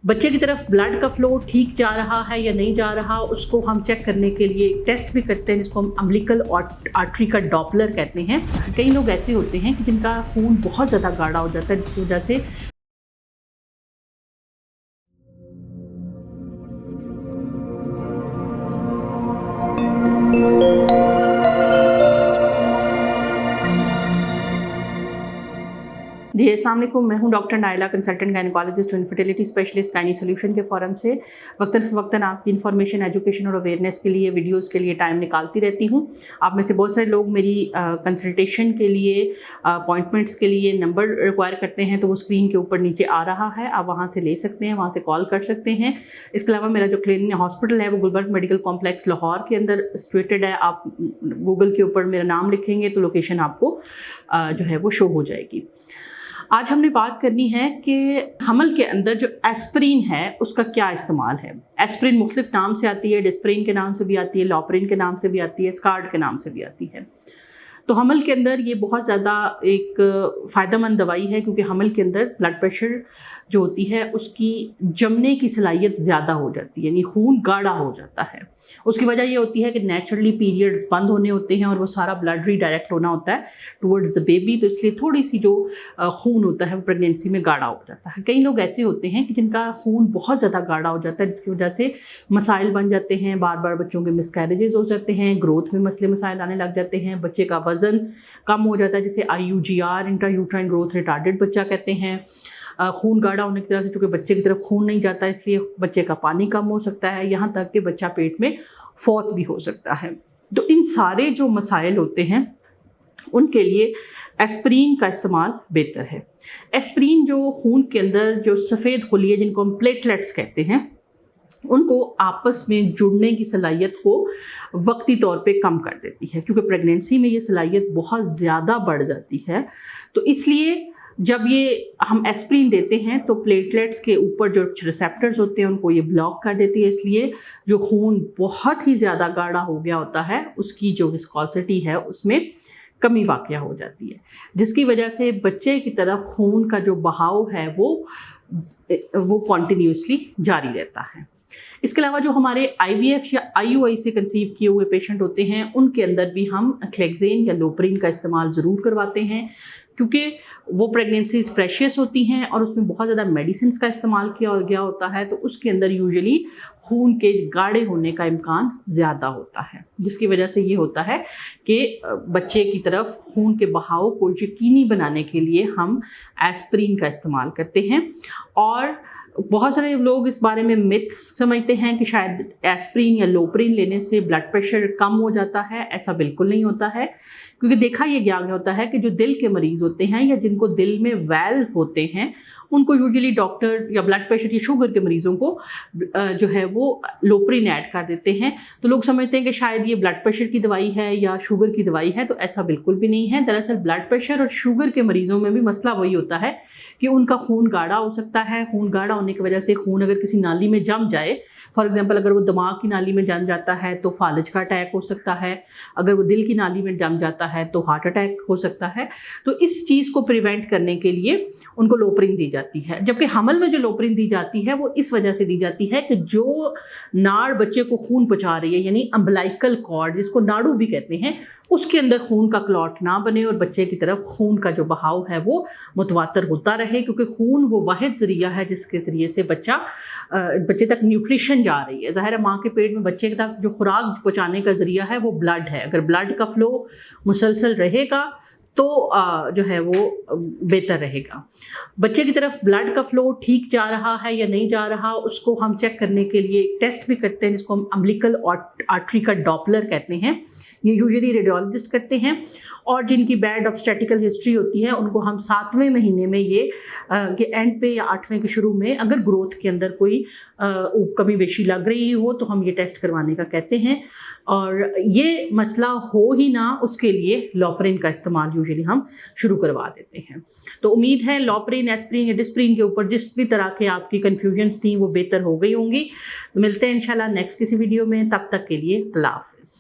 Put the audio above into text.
बच्चे की तरफ ब्लड का फ्लो ठीक जा रहा है या नहीं जा रहा, उसको हम चेक करने के लिए एक टेस्ट भी करते हैं जिसको हम अम्बिलिकल आर्टरी का डॉपलर कहते हैं। कई लोग ऐसे होते हैं कि जिनका खून बहुत ज़्यादा गाढ़ा हो जाता है, जिसकी वजह से जी अस्सलाम वालेकुम, मैं हूं डॉक्टर नाइला, कंसल्टेंट गायनेकोलॉजिस्ट और इनफर्टिलिटी स्पेशलिस्ट गायनी सॉल्यूशन के फोरम से। वक्तन आपकी इन्फॉर्मेशन, एजुकेशन और अवेयरनेस के लिए, वीडियोस के लिए टाइम निकालती रहती हूं। आप में से बहुत सारे लोग मेरी कंसल्टेशन के लिए, अपॉइंटमेंट्स के लिए नंबर रिक्वायर करते हैं, तो वो स्क्रीन के ऊपर नीचे आ रहा है, आप वहाँ से ले सकते हैं, वहाँ से कॉल कर सकते हैं। इसके अलावा मेरा जो क्लिनिक हॉस्पिटल है वो गुलबर्ग मेडिकल कॉम्प्लेक्स लाहौर के अंदर सिचुएटेड है। आप गूगल के ऊपर मेरा नाम लिखेंगे तो लोकेशन आपको जो है वो शो हो जाएगी। आज हमने बात करनी है कि हमल के अंदर जो एस्प्रिन है उसका क्या इस्तेमाल है। एस्प्रिन मुख्तलिफ नाम से आती है, डिस्प्रिन के नाम से भी आती है, लॉपरिन के नाम से भी आती है, स्कार्ड के नाम से भी आती है। तो हमल के अंदर ये बहुत ज़्यादा एक फ़ायदेमंद दवाई है, क्योंकि हमल के अंदर ब्लड प्रेशर जो होती है उसकी जमने की सलाहियत ज़्यादा हो जाती है, यानी खून गाढ़ा हो जाता है। उसकी वजह ये होती है कि नेचुरली पीरियड्स बंद होने होते हैं और वो सारा ब्लड रीडायरेक्ट होना होता है टुवर्ड्स द बेबी, तो इसलिए थोड़ी सी जो खून होता है वो प्रेगनेंसी में गाढ़ा हो जाता है। कई लोग ऐसे होते हैं कि जिनका खून बहुत ज़्यादा गाढ़ा हो जाता है, जिसकी वजह से मसाइल बन जाते हैं, बार बार बच्चों के मिसकैरेजेस हो जाते हैं, ग्रोथ में मसले मसाइल आने लग जाते हैं, बच्चे का वज़न कम हो जाता है, जिसे IUGR इंट्रायूट्राइन ग्रोथ रिटार्डेड बच्चा कहते हैं। खून गाढ़ा होने की तरह से, चूँकि बच्चे की तरफ खून नहीं जाता, इसलिए बच्चे का पानी कम हो सकता है, यहाँ तक कि बच्चा पेट में फौत भी हो सकता है। तो इन सारे जो मसाइल होते हैं उनके लिए एस्प्रिन का इस्तेमाल बेहतर है। एस्प्रिन जो खून के अंदर जो सफ़ेद खुली है, जिनको हम प्लेटलेट्स कहते हैं, उनको आपस में जुड़ने की सलाहियत को वक्ती तौर पे कम कर देती है, क्योंकि प्रेगनेंसी में ये सलाहियत बहुत ज़्यादा बढ़ जाती है। तो इसलिए जब ये हम एस्प्रिन देते हैं तो प्लेटलेट्स के ऊपर जो रिसेप्टर्स होते हैं उनको ये ब्लॉक कर देती है, इसलिए जो खून बहुत ही ज़्यादा गाढ़ा हो गया होता है उसकी जो विस्कोसिटी है उसमें कमी वाक़या हो जाती है, जिसकी वजह से बच्चे की तरफ खून का जो बहाव है वो कॉन्टीन्यूसली जारी रहता है। इसके अलावा जो हमारे IVF या IUI से कंसीव किए हुए पेशेंट होते हैं उनके अंदर भी हम क्लेक्सेन या लोपरिन का इस्तेमाल ज़रूर करवाते हैं, क्योंकि वो प्रेगनेंसीज प्रेशियस होती हैं और उसमें बहुत ज़्यादा मेडिसिन का इस्तेमाल किया गया होता है, तो उसके अंदर यूजुअली खून के गाढ़े होने का इम्कान ज़्यादा होता है, जिसकी वजह से ये होता है कि बच्चे की तरफ खून के बहाव को यकीनी बनाने के लिए हम एस्प्रिन का इस्तेमाल करते हैं। और बहुत सारे लोग इस बारे में मिथ समझते हैं कि शायद एस्प्रिन या लोपरिन लेने से ब्लड प्रेशर कम हो जाता है। ऐसा बिल्कुल नहीं होता है, क्योंकि देखा ये गया होता है कि जो दिल के मरीज़ होते हैं या जिनको दिल में वैल्व होते हैं उनको यूजुअली डॉक्टर या ब्लड प्रेशर या शुगर के मरीज़ों को जो है वो लोपरिन ऐड कर देते हैं। तो लोग समझते हैं कि शायद ये ब्लड प्रेशर की दवाई है या शुगर की दवाई है, तो ऐसा बिल्कुल भी नहीं है। दरअसल ब्लड प्रेशर और शुगर के मरीज़ों में भी मसला वही होता है कि उनका खून गाढ़ा हो सकता है। खून गाढ़ा होने की वजह से खून अगर किसी नाली में जम जाए, फॉर एग्जांपल अगर वो दिमाग की नाली में जम जाता है तो फालज का अटैक हो सकता है, अगर वो दिल की नाली में जम जाता है तो हार्ट अटैक हो सकता है। तो इस चीज़ को प्रिवेंट करने के लिए उनको लोपरिन दी जाती है। जबकि हमल में जो लोपरिन दी जाती है वो इस वजह से दी जाती है कि जो नाड़ बच्चे को खून पहुँचा रही है, यानी अम्बिलाइकल कॉर्ड जिसको नाड़ू भी कहते हैं, उसके अंदर खून का क्लॉट ना बने और बच्चे की तरफ खून का जो बहाव है वो मुतवातर होता रहे, क्योंकि खून वो वाहिद ज़रिया है जिसके ज़रिए से बच्चे तक न्यूट्रिशन जा रही है। ज़ाहिर है माँ के पेट में बच्चे तक जो खुराक पहुँचाने का ज़रिया है वो ब्लड है। अगर ब्लड का फ़्लो मुसलसल रहेगा तो जो है वो बेहतर रहेगा। बच्चे की तरफ ब्लड का फ़्लो ठीक जा रहा है या नहीं जा रहा, उसको हम चेक करने के लिए एक टेस्ट भी करते हैं जिसको हम अम्बिलिकल आर्टरी का डॉपलर कहते हैं। ये यूजुअली रेडियोलॉजिस्ट करते हैं, और जिनकी बैड ऑब्स्टेटिकल हिस्ट्री होती है उनको हम 7वें महीने में ये के एंड पे या 8वें के शुरू में अगर ग्रोथ के अंदर कोई कमी बेशी लग रही हो तो हम ये टेस्ट करवाने का कहते हैं। और ये मसला हो ही ना, उसके लिए लोपरिन का इस्तेमाल यूजुअली हम शुरू करवा देते हैं। तो उम्मीद है लोपरिन, एस्प्रिन या डिस्प्रिन के ऊपर जिस भी तरह के आपकी कन्फ्यूजन्स थी वो बेहतर हो गई होंगी। तो मिलते हैं इंशाल्लाह नेक्स्ट किसी वीडियो में, तब तक के लिए अल्लाह हाफ़िज़।